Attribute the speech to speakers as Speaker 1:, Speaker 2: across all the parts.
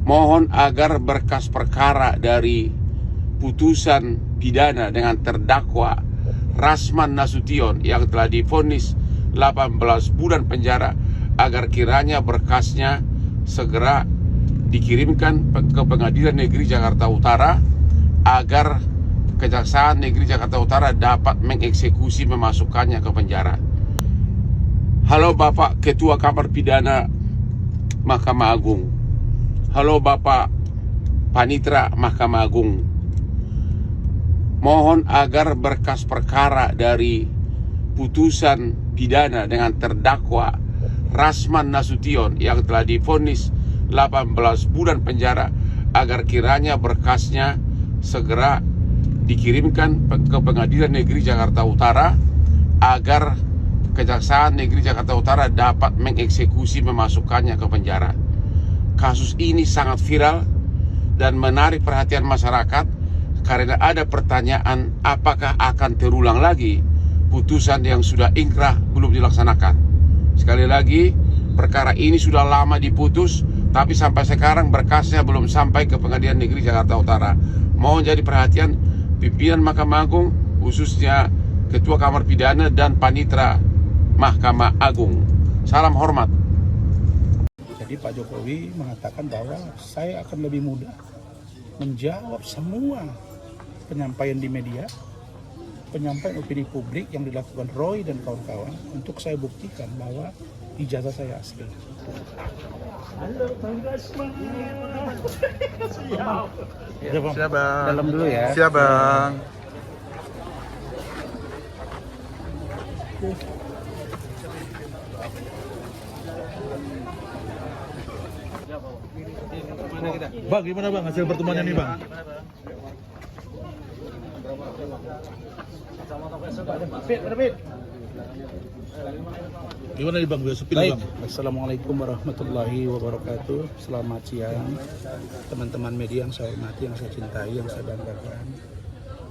Speaker 1: Mohon agar berkas perkara dari putusan pidana dengan terdakwa Rasman Nasution yang telah divonis 18 bulan penjara, agar kiranya berkasnya segera dikirimkan ke Pengadilan Negeri Jakarta Utara, agar Kejaksaan Negeri Jakarta Utara dapat mengeksekusi memasukkannya ke penjara. Halo Bapak Ketua Kamar Pidana Mahkamah Agung. Halo Bapak Panitra Mahkamah Agung. Mohon agar berkas perkara dari putusan pidana dengan terdakwa Rasman Nasution yang telah divonis 18 bulan penjara, agar kiranya berkasnya segera dikirimkan ke Pengadilan Negeri Jakarta Utara, agar Kejaksaan Negeri Jakarta Utara dapat mengeksekusi memasukkannya ke penjara. Kasus ini sangat viral dan menarik perhatian masyarakat karena ada pertanyaan apakah akan terulang lagi putusan yang sudah ingkrah belum dilaksanakan. Sekali lagi, perkara ini sudah lama diputus, tapi sampai sekarang berkasnya belum sampai ke Pengadilan Negeri Jakarta Utara. Mohon jadi perhatian pimpinan Mahkamah Agung, khususnya Ketua Kamar Pidana dan Panitra Mahkamah Agung. Salam hormat.
Speaker 2: Jadi Pak Jokowi mengatakan bahwa saya akan lebih mudah menjawab semua penyampaian di media, penyampaian opini publik yang dilakukan Roy dan kawan-kawan, untuk saya buktikan bahwa ijazah saya asli. Halo, Bang Rasman.
Speaker 3: Siap, Bang.
Speaker 2: Dalam dulu ya.
Speaker 3: Siap, Bang. Bang, gimana Bang hasil pertemuannya nih Bang? Gimana nih Bang?
Speaker 2: Baik, Assalamualaikum warahmatullahi wabarakatuh. Selamat siang teman-teman media yang saya hormati, yang saya cintai, yang saya banggakan.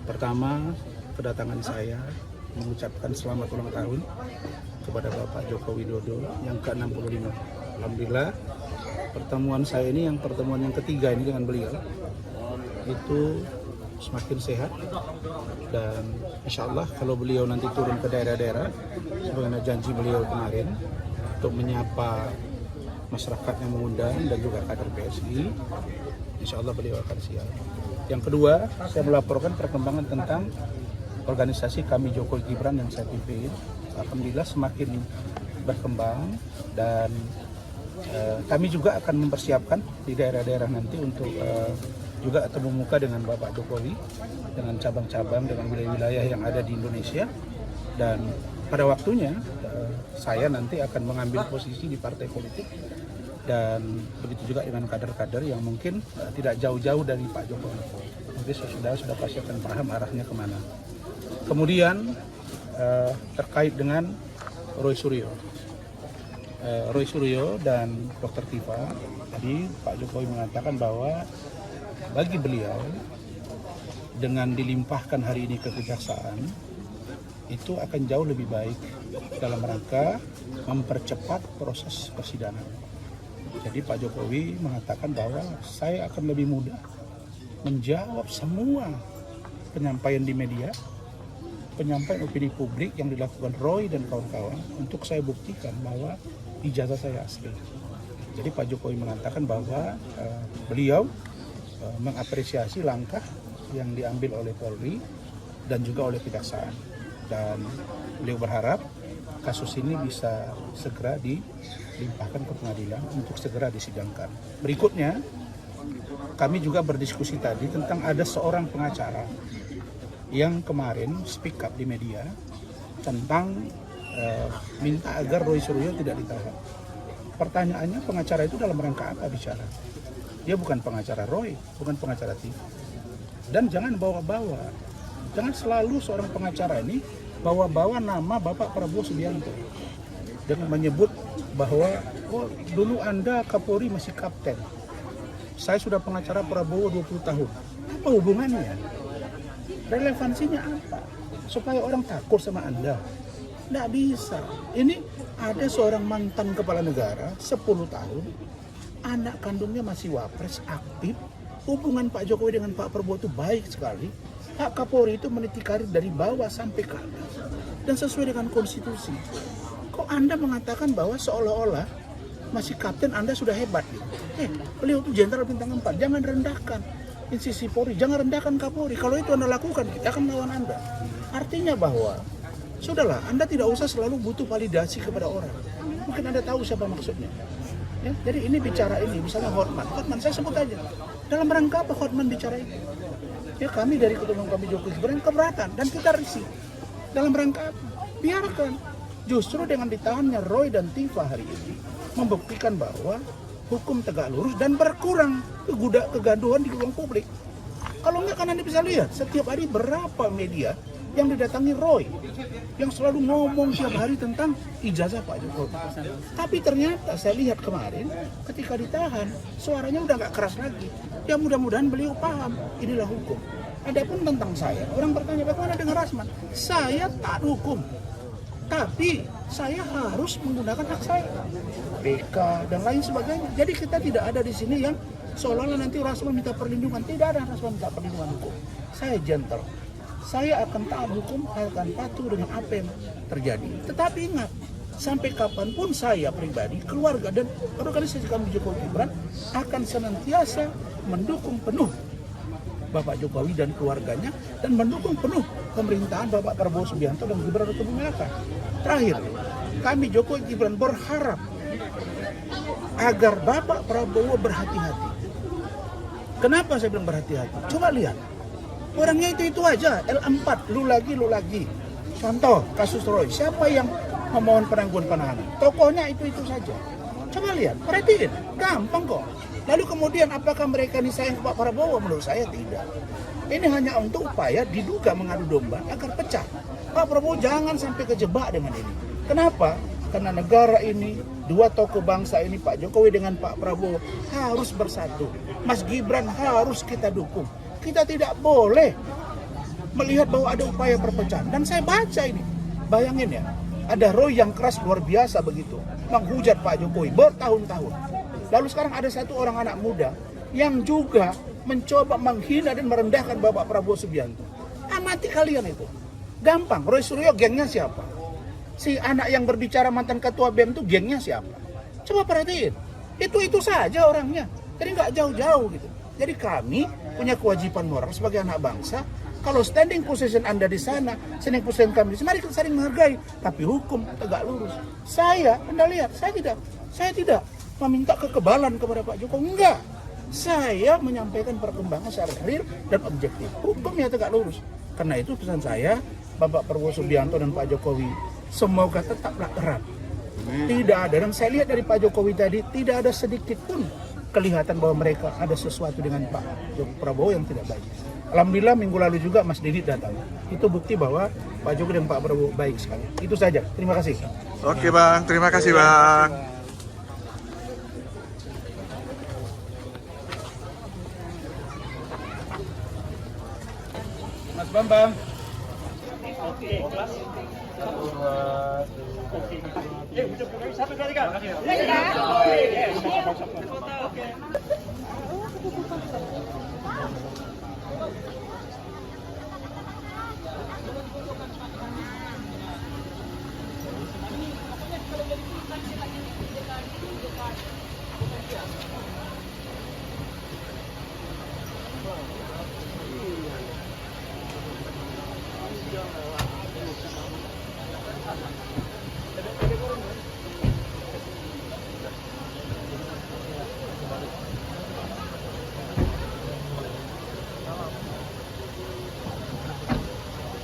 Speaker 2: Pertama, kedatangan saya mengucapkan selamat ulang tahun kepada Bapak Joko Widodo yang ke-65. Alhamdulillah, pertemuan saya ini yang pertemuan yang ketiga ini dengan beliau itu semakin sehat, dan insya Allah kalau beliau nanti turun ke daerah-daerah sebagaimana janji beliau kemarin untuk menyapa masyarakat yang mengundang dan juga kader PSI, insya Allah beliau akan siap. Yang kedua, saya melaporkan perkembangan tentang organisasi kami Jokowi Gibran yang saya pimpin. Alhamdulillah semakin berkembang, dan kami juga akan mempersiapkan di daerah-daerah nanti untuk juga ketemu muka dengan Bapak Jokowi, dengan cabang-cabang, dengan wilayah-wilayah yang ada di Indonesia. Dan pada waktunya saya nanti akan mengambil posisi di partai politik, dan begitu juga dengan kader-kader yang mungkin tidak jauh-jauh dari Pak Jokowi. Nanti sudah pasti akan paham arahnya kemana. Kemudian terkait dengan Roy Suryo. Roy Suryo dan Dr. Tifa, tadi Pak Jokowi mengatakan bahwa bagi beliau dengan dilimpahkan hari ini ke kejaksaan itu akan jauh lebih baik dalam rangka mempercepat proses persidangan. Jadi Pak Jokowi mengatakan bahwa saya akan lebih mudah menjawab semua penyampaian di media, penyampaian opini publik yang dilakukan Roy dan kawan-kawan, untuk saya buktikan bahwa ijazah saya asli. Jadi Pak Jokowi mengatakan bahwa beliau mengapresiasi langkah yang diambil oleh Polri dan juga oleh Kejaksaan, dan beliau berharap kasus ini bisa segera dilimpahkan ke pengadilan untuk segera disidangkan. Berikutnya, kami juga berdiskusi tadi tentang ada seorang pengacara yang kemarin speak up di media tentang minta agar Roy Suryo tidak ditahan. Pertanyaannya, pengacara itu dalam rangka apa bicara? Dia bukan pengacara Roy, bukan pengacara Tifa. Dan jangan bawa-bawa, jangan selalu seorang pengacara ini bawa-bawa nama Bapak Prabowo Subianto dengan menyebut bahwa dulu Anda Kapolri masih kapten, saya sudah pengacara Prabowo 20 tahun. Apa hubungannya? Relevansinya apa? Supaya orang takut sama Anda? Nggak bisa. Ini ada seorang mantan kepala negara 10 tahun anak kandungnya masih wapres, aktif. Hubungan Pak Jokowi dengan Pak Prabowo itu baik sekali. Pak Kapolri itu meniti karir dari bawah sampai ke atas. Dan sesuai dengan konstitusi. Kok Anda mengatakan bahwa seolah-olah masih kapten Anda sudah hebat gitu? Beliau itu jenderal bintang 4, jangan rendahkan institusi Polri, jangan rendahkan Kapolri. Kalau itu Anda lakukan, kita akan melawan Anda. Artinya bahwa, sudahlah, Anda tidak usah selalu butuh validasi kepada orang. Mungkin Anda tahu siapa maksudnya. Ya, jadi ini bicara ini, misalnya Hotman, saya sebut aja. Dalam rangka apa Hotman bicara ini? Ya kami dari ketua umum kami Jokowi Gibran keberatan dan kita risih. Dalam rangka apa? Biarkan. Justru dengan ditahannya Roy dan Tifa hari ini membuktikan bahwa hukum tegak lurus dan berkurang kegaduhan di ruang publik. Kalau enggak kan Anda bisa lihat setiap hari berapa media yang didatangi Roy yang selalu ngomong tiap hari tentang ijazah Pak Jokowi. Tapi ternyata saya lihat kemarin ketika ditahan suaranya udah nggak keras lagi. Ya mudah-mudahan beliau paham inilah hukum. Adapun tentang saya, orang bertanya bagaimana dengan Rasman? Saya tak hukum, tapi saya harus menggunakan hak saya, PK dan lain sebagainya. Jadi kita tidak ada di sini yang seolah-olah nanti Rasman minta perlindungan. Tidak ada Rasman minta perlindungan hukum. Saya gentle. Saya akan taat hukum, akan patuh dengan apa yang terjadi. Tetapi ingat, sampai kapanpun saya pribadi, keluarga dan organisasi kami Jokowi Gibran akan senantiasa mendukung penuh Bapak Jokowi dan keluarganya dan mendukung penuh pemerintahan Bapak Prabowo Subianto dan Gibran Raka Buming Raka. Terakhir, kami Jokowi Gibran berharap agar Bapak Prabowo berhati-hati. Kenapa saya bilang berhati-hati? Coba lihat. Orangnya itu aja, L4, lu lagi. Contoh, kasus Roy, siapa yang memohon penangguhan penahanan? Tokohnya itu saja. Coba lihat, perhatiin, gampang kok. Lalu kemudian apakah mereka ini sayang ke Pak Prabowo? Menurut saya tidak. Ini hanya untuk upaya diduga mengadu domba agar pecah. Pak Prabowo jangan sampai kejebak dengan ini. Kenapa? Karena negara ini, dua tokoh bangsa ini, Pak Jokowi dengan Pak Prabowo, harus bersatu. Mas Gibran harus kita dukung. Kita tidak boleh melihat bahwa ada upaya perpecahan. Dan saya baca ini, bayangin ya, ada Roy yang keras luar biasa begitu, menghujat Pak Jokowi bertahun-tahun. Lalu sekarang ada satu orang anak muda yang juga mencoba menghina dan merendahkan Bapak Prabowo Subianto. Amati kalian itu. Gampang, Roy Suryo gengnya siapa? Si anak yang berbicara mantan ketua BEM itu gengnya siapa? Coba perhatiin. Itu saja orangnya. Jadi nggak jauh-jauh gitu. Jadi kami punya kewajiban moral sebagai anak bangsa. Kalau standing position Anda di sana, standing position kami di sini, mari kita saling menghargai. Tapi hukum tegak lurus. Anda lihat, saya tidak meminta kekebalan kepada Pak Jokowi. Enggak. Saya menyampaikan perkembangan secara real dan objektif. Hukumnya tegak lurus. Karena itu pesan saya, Bapak Prabowo Subianto dan Pak Jokowi, semoga tetaplah erat. Tidak ada, dan saya lihat dari Pak Jokowi tadi, tidak ada sedikit pun kelihatan bahwa mereka ada sesuatu dengan Pak Prabowo yang tidak baik. Alhamdulillah minggu lalu juga Mas Didit datang. Itu bukti bahwa Pak Jokowi dan Pak Prabowo baik sekali. Itu saja. Terima kasih.
Speaker 3: Oke Bang, terima kasih Bang.
Speaker 2: Mas Bambang.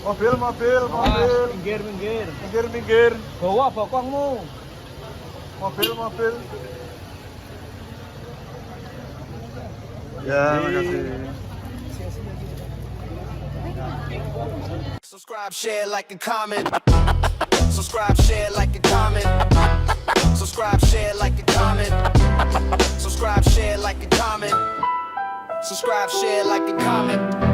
Speaker 3: Mobil. Minggir.
Speaker 2: Bawa bokongmu.
Speaker 3: Mobil. Ya, makasih.
Speaker 4: Subscribe, share, like, and comment. Subscribe, share, like, and comment. Subscribe, share, like, and comment. Subscribe, share, like, and comment. Subscribe, share, like, and comment.